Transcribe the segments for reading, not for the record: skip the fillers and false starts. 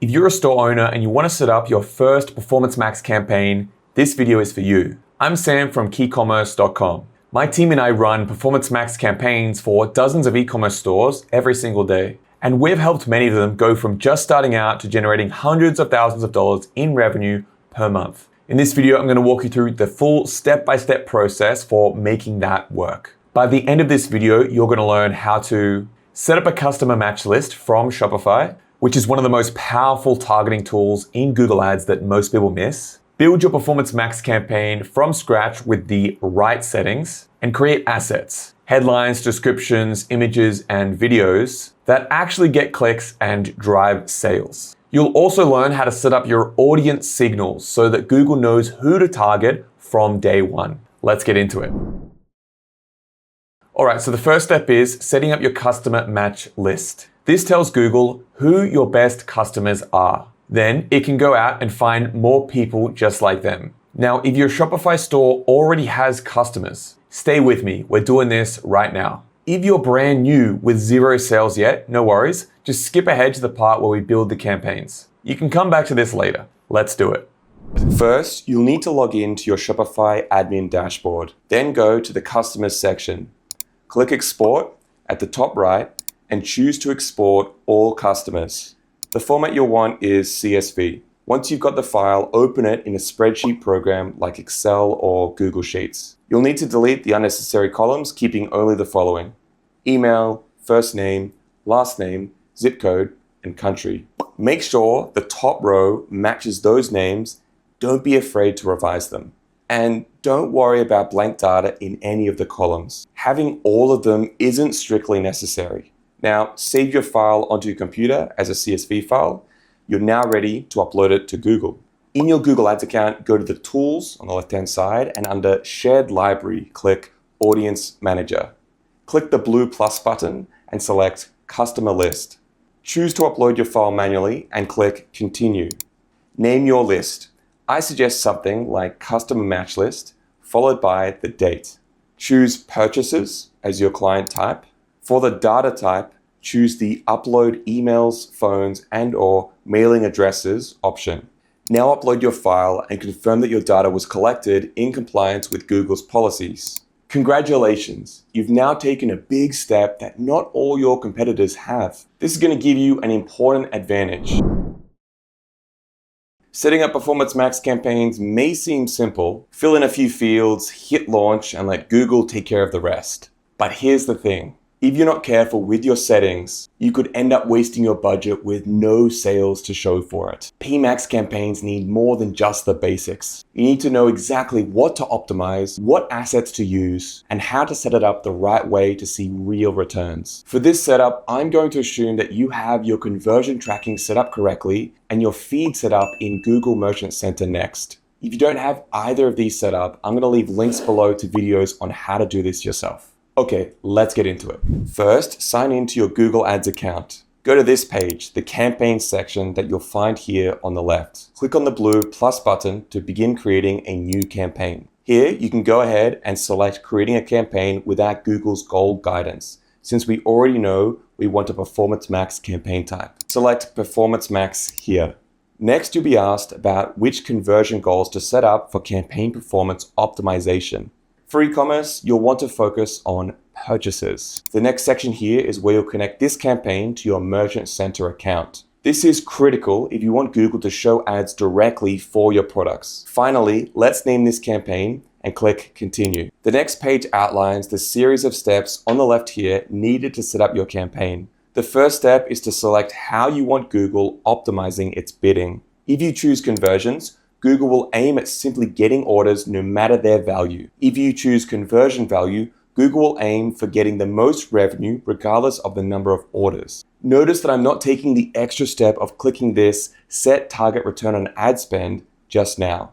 If you're a store owner and you want to set up your first Performance Max campaign, this video is for you. I'm Sam from KeyCommerce.com. My team and I run Performance Max campaigns for dozens of e-commerce stores every single day. And we've helped many of them go from just starting out to generating hundreds of thousands of dollars in revenue per month. In this video, I'm going to walk you through the full step-by-step process for making that work. By the end of this video, you're going to learn how to set up a customer match list from Shopify, which is one of the most powerful targeting tools in Google Ads that most people miss. Build your Performance Max campaign from scratch with the right settings and create assets, headlines, descriptions, images, and videos that actually get clicks and drive sales. You'll also learn how to set up your audience signals so that Google knows who to target from day one. Let's get into it. All right, so the first step is setting up your customer match list. This tells Google who your best customers are. Then it can go out and find more people just like them. Now, if your Shopify store already has customers, stay with me. We're doing this right now. If you're brand new with zero sales yet, no worries. Just skip ahead to the part where we build the campaigns. You can come back to this later. Let's do it. First, you'll need to log in to your Shopify admin dashboard. Then go to the customers section. Click export at the top right and choose to export all customers. The format you'll want is CSV. Once you've got the file, open it in a spreadsheet program like Excel or Google Sheets. You'll need to delete the unnecessary columns, keeping only the following: email, first name, last name, zip code, and country. Make sure the top row matches those names. Don't be afraid to revise them. And don't worry about blank data in any of the columns. Having all of them isn't strictly necessary. Now, save your file onto your computer as a CSV file. You're now ready to upload it to Google. In your Google Ads account, go to the tools on the left-hand side and under Shared Library, click Audience Manager. Click the blue plus button and select Customer List. Choose to upload your file manually and click Continue. Name your list. I suggest something like Customer Match List, followed by the date. Choose Purchases as your client type. For the data type, choose the Upload Emails, Phones, and/or Mailing Addresses option. Now upload your file and confirm that your data was collected in compliance with Google's policies. Congratulations, you've now taken a big step that not all your competitors have. This is going to give you an important advantage. Setting up Performance Max campaigns may seem simple. Fill in a few fields, hit launch, and let Google take care of the rest. But here's the thing. If you're not careful with your settings, you could end up wasting your budget with no sales to show for it. PMax campaigns need more than just the basics. You need to know exactly what to optimize, what assets to use, and how to set it up the right way to see real returns. For this setup, I'm going to assume that you have your conversion tracking set up correctly and your feed set up in Google Merchant Center next. If you don't have either of these set up, I'm going to leave links below to videos on how to do this yourself. Okay, let's get into it. First, sign in to your Google Ads account. Go to this page, the campaign section that you'll find here on the left. Click on the blue plus button to begin creating a new campaign. Here, you can go ahead and select creating a campaign without Google's gold guidance, since we already know we want a Performance Max campaign type. Select Performance Max here. Next, you'll be asked about which conversion goals to set up for campaign performance optimization. For e-commerce, you'll want to focus on purchases. The next section here is where you'll connect this campaign to your Merchant Center account. This is critical if you want Google to show ads directly for your products. Finally, let's name this campaign and click Continue. The next page outlines the series of steps on the left here needed to set up your campaign. The first step is to select how you want Google optimizing its bidding. If you choose conversions, Google will aim at simply getting orders no matter their value. If you choose conversion value, Google will aim for getting the most revenue regardless of the number of orders. Notice that I'm not taking the extra step of clicking this Set Target Return on Ad Spend just now.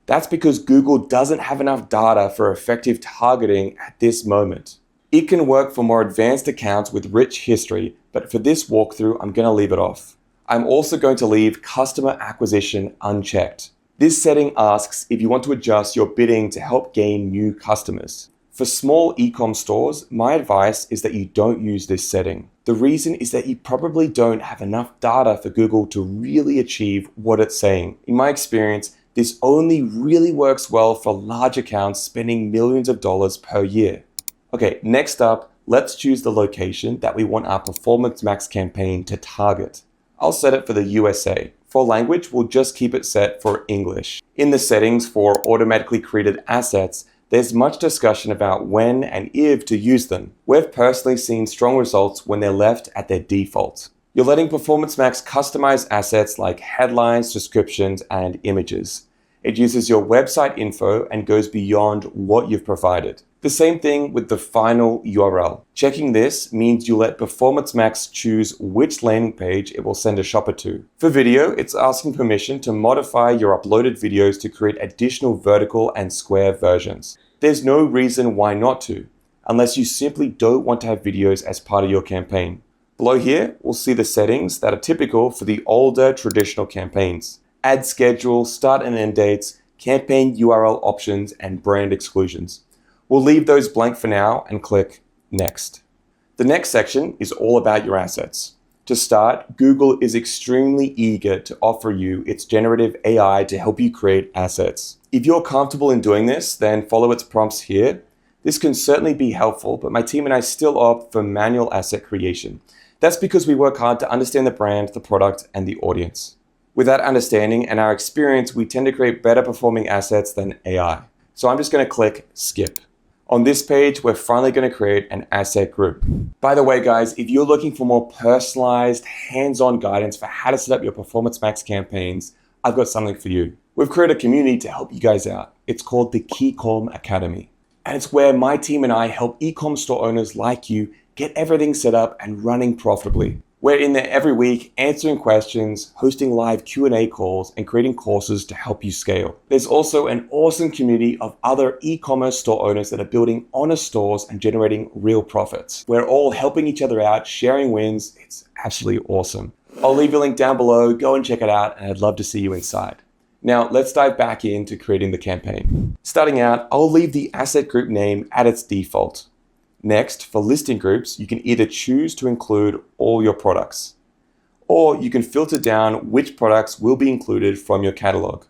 That's because Google doesn't have enough data for effective targeting at this moment. It can work for more advanced accounts with rich history, but for this walkthrough, I'm going to leave it off. I'm also going to leave customer acquisition unchecked. This setting asks if you want to adjust your bidding to help gain new customers. For small e-com stores, my advice is that you don't use this setting. The reason is that you probably don't have enough data for Google to really achieve what it's saying. In my experience, this only really works well for large accounts spending millions of dollars per year. Okay, next up, let's choose the location that we want our Performance Max campaign to target. I'll set it for the USA. For language, we'll just keep it set for English. In the settings for automatically created assets, there's much discussion about when and if to use them. We've personally seen strong results when they're left at their default. You're letting Performance Max customize assets like headlines, descriptions, and images. It uses your website info and goes beyond what you've provided. The same thing with the final URL. Checking this means you let Performance Max choose which landing page it will send a shopper to. For video, it's asking permission to modify your uploaded videos to create additional vertical and square versions. There's no reason why not to, unless you simply don't want to have videos as part of your campaign. Below here, we'll see the settings that are typical for the older traditional campaigns. Ad schedule, start and end dates, campaign URL options, and brand exclusions. We'll leave those blank for now and click Next. The next section is all about your assets. To start, Google is extremely eager to offer you its generative AI to help you create assets. If you're comfortable in doing this, then follow its prompts here. This can certainly be helpful, but my team and I still opt for manual asset creation. That's because we work hard to understand the brand, the product, and the audience. With that understanding and our experience, we tend to create better performing assets than AI. So I'm just going to click Skip. On this page, we're finally going to create an asset group. By the way, guys, if you're looking for more personalized, hands-on guidance for how to set up your Performance Max campaigns, I've got something for you. We've created a community to help you guys out. It's called the KeyCommerce Academy. And it's where my team and I help e-com store owners like you get everything set up and running profitably. We're in there every week answering questions, hosting live Q&A calls, and creating courses to help you scale. There's also an awesome community of other e-commerce store owners that are building honest stores and generating real profits. We're all helping each other out, sharing wins. It's absolutely awesome. I'll leave a link down below. Go and check it out, and I'd love to see you inside. Now, let's dive back into creating the campaign. Starting out, I'll leave the asset group name at its default. Next, for listing groups, you can either choose to include all your products, or you can filter down which products will be included from your catalog.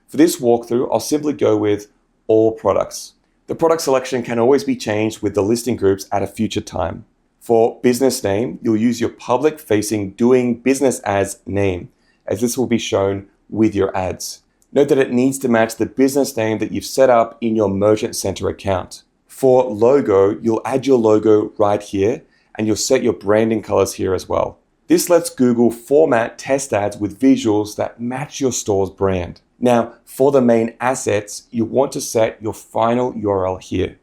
For this walkthrough, I'll simply go with all products. The product selection can always be changed with the listing groups at a future time. For business name, you'll use your public-facing doing business as name, as this will be shown with your ads. Note that it needs to match the business name that you've set up in your Merchant Center account. For logo, you'll add your logo right here, and you'll set your branding colors here as well. This lets Google format test ads with visuals that match your store's brand. Now, for the main assets, you want to set your final URL here.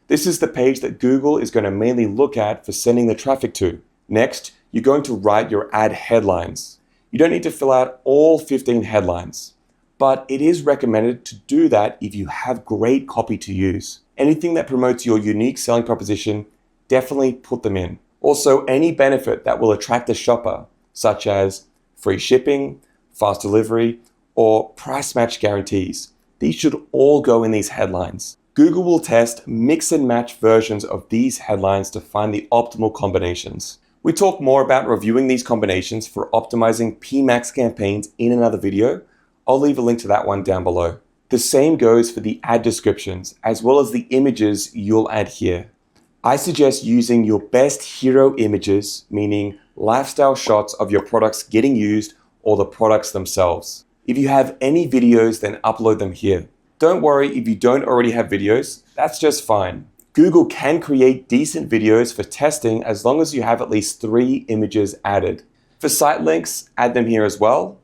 This is the page that Google is going to mainly look at for sending the traffic to. Next, you're going to write your ad headlines. You don't need to fill out all 15 headlines, but it is recommended to do that if you have great copy to use. Anything that promotes your unique selling proposition, definitely put them in. Also, any benefit that will attract a shopper, such as free shipping, fast delivery, or price match guarantees. These should all go in these headlines. Google will test mix and match versions of these headlines to find the optimal combinations. We talk more about reviewing these combinations for optimizing PMax campaigns in another video. I'll leave a link to that one down below. The same goes for the ad descriptions, as well as the images you'll add here. I suggest using your best hero images, meaning lifestyle shots of your products getting used or the products themselves. If you have any videos, then upload them here. Don't worry if you don't already have videos, that's just fine. Google can create decent videos for testing as long as you have at least 3 images added. For site links, add them here as well.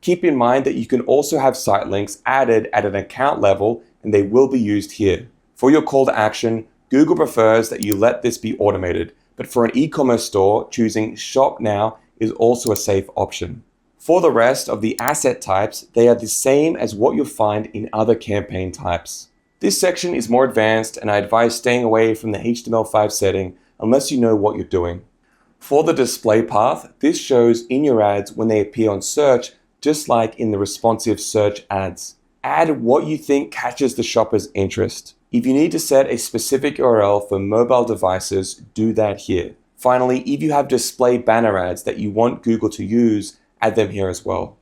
Keep in mind that you can also have site links added at an account level and they will be used here. For your call to action, Google prefers that you let this be automated, but for an e-commerce store, choosing Shop Now is also a safe option. For the rest of the asset types, they are the same as what you'll find in other campaign types. This section is more advanced and I advise staying away from the HTML5 setting unless you know what you're doing. For the display path, this shows in your ads when they appear on search, just like in the responsive search ads. Add what you think catches the shopper's interest. If you need to set a specific URL for mobile devices, do that here. Finally, if you have display banner ads that you want Google to use, add them here as well.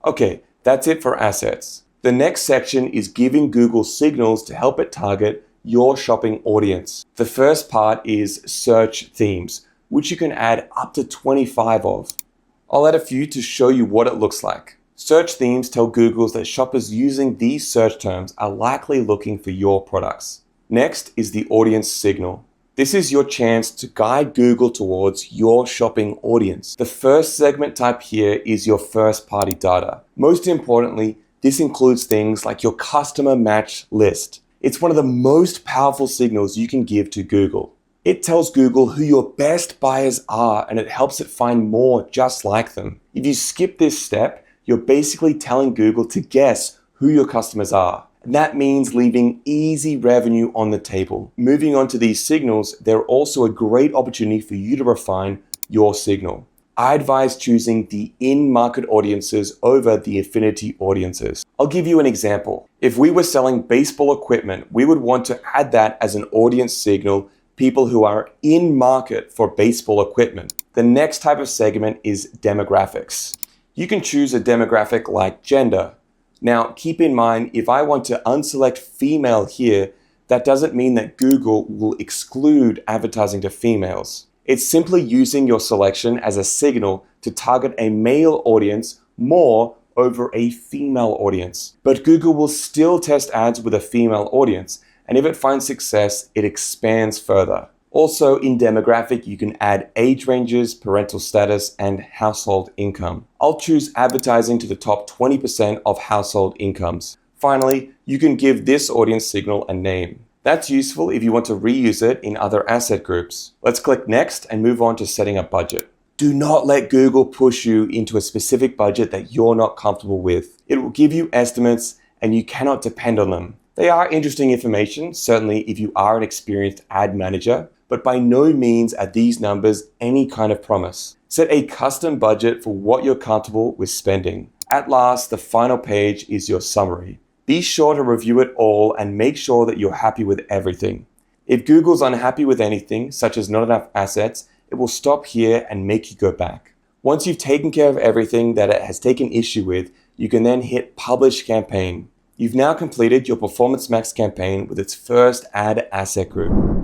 Okay, that's it for assets. The next section is giving Google signals to help it target your shopping audience. The first part is search themes, which you can add up to 25 of. I'll add a few to show you what it looks like. Search themes tell Google that shoppers using these search terms are likely looking for your products. Next is the audience signal. This is your chance to guide Google towards your shopping audience. The first segment type here is your first-party data. Most importantly, this includes things like your customer match list. It's one of the most powerful signals you can give to Google. It tells Google who your best buyers are, and it helps it find more just like them. If you skip this step, you're basically telling Google to guess who your customers are. And that means leaving easy revenue on the table. Moving on to these signals, they're also a great opportunity for you to refine your signal. I advise choosing the in-market audiences over the affinity audiences. I'll give you an example. If we were selling baseball equipment, we would want to add that as an audience signal, people who are in market for baseball equipment. The next type of segment is demographics. You can choose a demographic like gender. Now, keep in mind, if I want to unselect female here, that doesn't mean that Google will exclude advertising to females. It's simply using your selection as a signal to target a male audience more over a female audience. But Google will still test ads with a female audience, and if it finds success, it expands further. Also, in demographic, you can add age ranges, parental status, and household income. I'll choose advertising to the top 20% of household incomes. Finally, you can give this audience signal a name. That's useful if you want to reuse it in other asset groups. Let's click next and move on to setting up budget. Do not let Google push you into a specific budget that you're not comfortable with. It will give you estimates and you cannot depend on them. They are interesting information, certainly if you are an experienced ad manager, but by no means are these numbers any kind of promise. Set a custom budget for what you're comfortable with spending. At last, the final page is your summary. Be sure to review it all and make sure that you're happy with everything. If Google's unhappy with anything, such as not enough assets, it will stop here and make you go back. Once you've taken care of everything that it has taken issue with, you can then hit Publish Campaign. You've now completed your Performance Max campaign with its first ad asset group.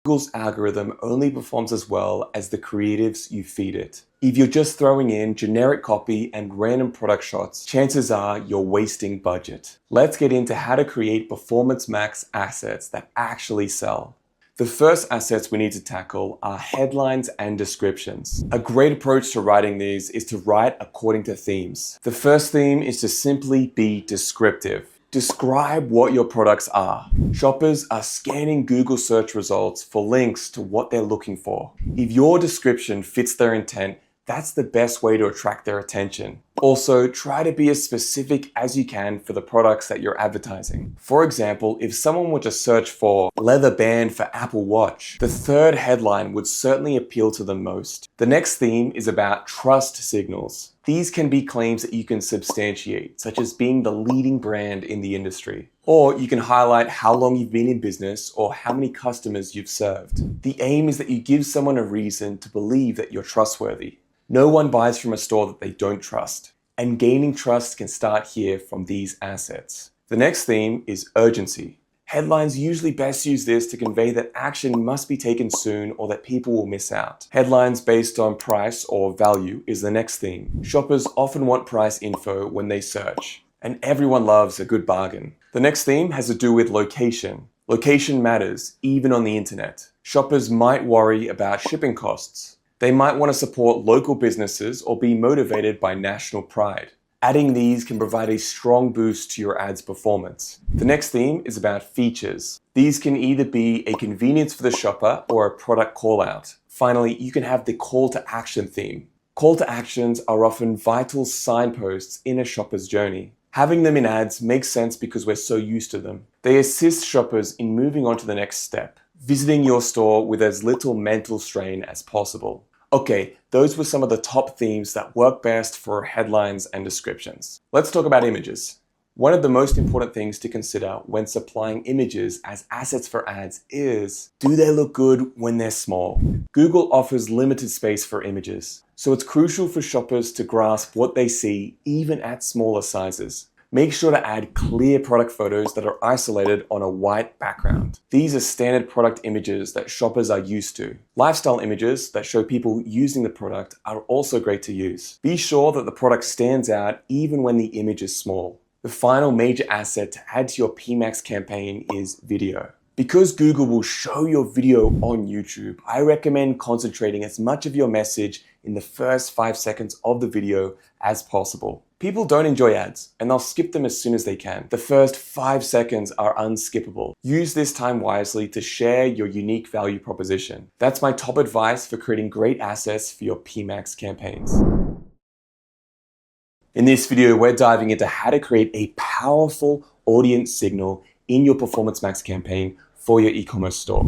Google's algorithm only performs as well as the creatives you feed it. If you're just throwing in generic copy and random product shots, chances are you're wasting budget. Let's get into how to create Performance Max assets that actually sell. The first assets we need to tackle are headlines and descriptions. A great approach to writing these is to write according to themes. The first theme is to simply be descriptive. Describe what your products are. Shoppers are scanning Google search results for links to what they're looking for. If your description fits their intent, that's the best way to attract their attention. Also, try to be as specific as you can for the products that you're advertising. For example, if someone were to search for leather band for Apple Watch, the third headline would certainly appeal to them most. The next theme is about trust signals. These can be claims that you can substantiate, such as being the leading brand in the industry. Or you can highlight how long you've been in business or how many customers you've served. The aim is that you give someone a reason to believe that you're trustworthy. No one buys from a store that they don't trust, and gaining trust can start here from these assets. The next theme is urgency. Headlines usually best use this to convey that action must be taken soon or that people will miss out. Headlines based on price or value is the next theme. Shoppers often want price info when they search, and everyone loves a good bargain. The next theme has to do with location. Location matters, even on the internet. Shoppers might worry about shipping costs. They might want to support local businesses or be motivated by national pride. Adding these can provide a strong boost to your ad's performance. The next theme is about features. These can either be a convenience for the shopper or a product call out. Finally, you can have the call to action theme. Call to actions are often vital signposts in a shopper's journey. Having them in ads makes sense because we're so used to them. They assist shoppers in moving on to the next step, visiting your store with as little mental strain as possible. Okay, those were some of the top themes that work best for headlines and descriptions. Let's talk about images. One of the most important things to consider when supplying images as assets for ads is, do they look good when they're small? Google offers limited space for images, so it's crucial for shoppers to grasp what they see even at smaller sizes. Make sure to add clear product photos that are isolated on a white background. These are standard product images that shoppers are used to. Lifestyle images that show people using the product are also great to use. Be sure that the product stands out even when the image is small. The final major asset to add to your PMax campaign is video. Because Google will show your video on YouTube, I recommend concentrating as much of your message in the first 5 seconds of the video as possible. People don't enjoy ads, and they'll skip them as soon as they can. The first 5 seconds are unskippable. Use this time wisely to share your unique value proposition. That's my top advice for creating great assets for your PMax campaigns. In this video, we're diving into how to create a powerful audience signal in your Performance Max campaign for your e-commerce store.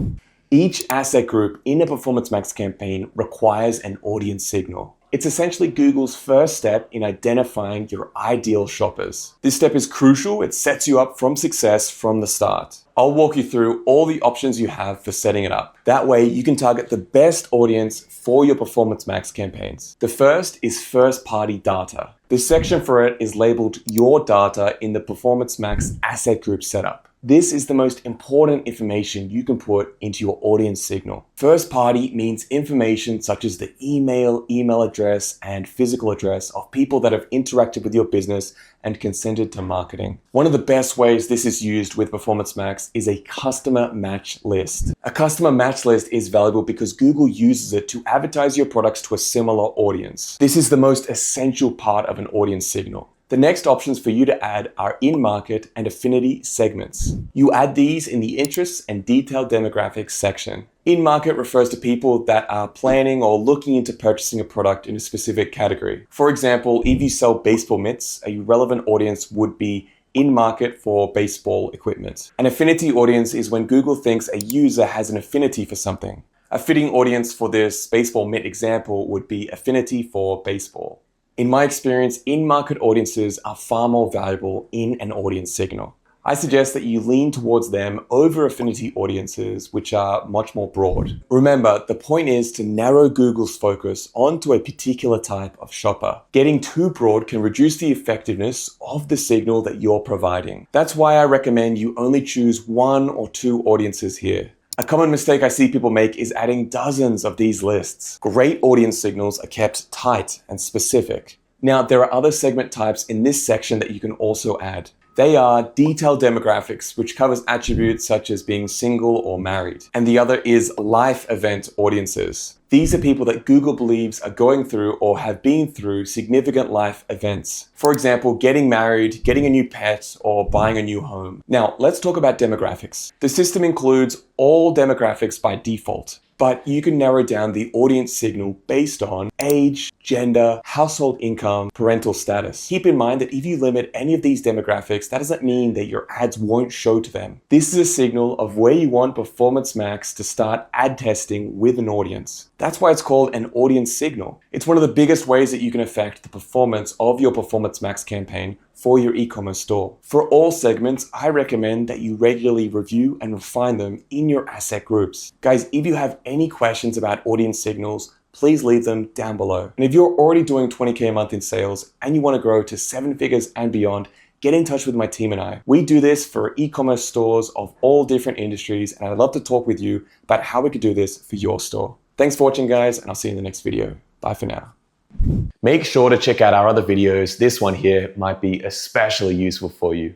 Each asset group in a Performance Max campaign requires an audience signal. It's essentially Google's first step in identifying your ideal shoppers. This step is crucial. It sets you up from success from the start. I'll walk you through all the options you have for setting it up. That way you can target the best audience for your Performance Max campaigns. The first is first-party data. The section for it is labeled Your Data in the Performance Max asset group setup. This is the most important information you can put into your audience signal. First party means information such as the email address, and physical address of people that have interacted with your business and consented to marketing. One of the best ways this is used with Performance Max is a customer match list. A customer match list is valuable because Google uses it to advertise your products to a similar audience. This is the most essential part of an audience signal. The next options for you to add are in-market and affinity segments. You add these in the interests and detailed demographics section. In-market refers to people that are planning or looking into purchasing a product in a specific category. For example, if you sell baseball mitts, a relevant audience would be in market for baseball equipment. An affinity audience is when Google thinks a user has an affinity for something. A fitting audience for this baseball mitt example would be affinity for baseball. In my experience, in-market audiences are far more valuable in an audience signal. I suggest that you lean towards them over affinity audiences, which are much more broad. Remember, the point is to narrow Google's focus onto a particular type of shopper. Getting too broad can reduce the effectiveness of the signal that you're providing. That's why I recommend you only choose 1 or 2 audiences here. A common mistake I see people make is adding dozens of these lists. Great audience signals are kept tight and specific. Now, there are other segment types in this section that you can also add. They are detailed demographics, which covers attributes such as being single or married. And the other is life event audiences. These are people that Google believes are going through or have been through significant life events. For example, getting married, getting a new pet, or buying a new home. Now, let's talk about demographics. The system includes all demographics by default, but you can narrow down the audience signal based on age, gender, household income, parental status. Keep in mind that if you limit any of these demographics, that doesn't mean that your ads won't show to them. This is a signal of where you want Performance Max to start ad testing with an audience. That's why it's called an audience signal. It's one of the biggest ways that you can affect the performance of your Performance Max campaign for your e-commerce store. For all segments, I recommend that you regularly review and refine them in your asset groups. Guys, if you have any questions about audience signals, please leave them down below. And if you're already doing 20K a month in sales and you want to grow to 7 figures and beyond, get in touch with my team and I. We do this for e-commerce stores of all different industries, and I'd love to talk with you about how we could do this for your store. Thanks for watching, guys, and I'll see you in the next video. Bye for now. Make sure to check out our other videos. This one here might be especially useful for you.